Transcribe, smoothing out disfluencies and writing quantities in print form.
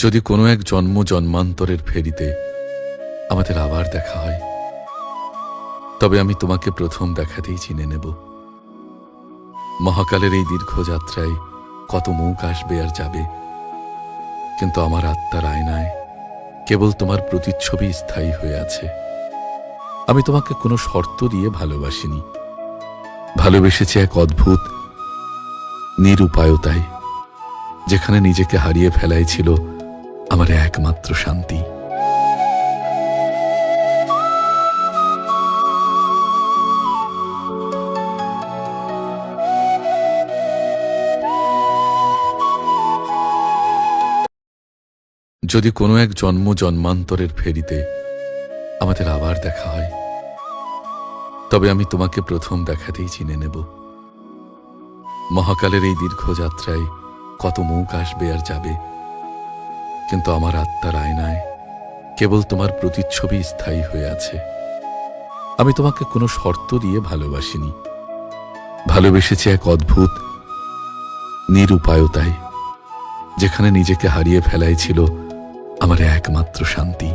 যদি কোনো এক জন্ম জন্মান্তরের ফেরিতে আমাদের আবার দেখা হয়, তবে আমি তোমাকে প্রথম দেখাতেই চিনে নেব। মহাকালের এই দীর্ঘ যাত্রায় কত মুখ আসবে আর যাবে, কিন্তু আমার আত্মার আয়নায় কেবল তোমার প্রতিচ্ছবি স্থায়ী হয়ে আছে। আমি তোমাকে কোনো শর্ত দিয়ে ভালোবাসিনি, ভালোবেসেছি এক অদ্ভুত নিরুপায়তায়, যেখানে নিজেকে হারিয়ে ফেলাই ছিল আমার একমাত্র শান্তি। যদি কোনো এক জন্ম জন্মান্তরের ফেরিতে আমাদের আবার দেখা হয়, তবে আমি তোমাকে প্রথম দেখাতেই চিনে নেব। মহাকালের এই দীর্ঘ যাত্রায় কত মুখ আসবে আর যাবে, কিন্তু আমার আত্মার আয়নায় কেবল তোমার প্রতিচ্ছবি স্থায়ী হয়ে আছে। আমি তোমাকে কোনো শর্ত দিয়ে ভালোবাসিনি, ভালোবেসেছি এক অদ্ভুত নিরুপায়তায়, যেখানে নিজেকে হারিয়ে ফেলাই ছিল আমার একমাত্র শান্তি।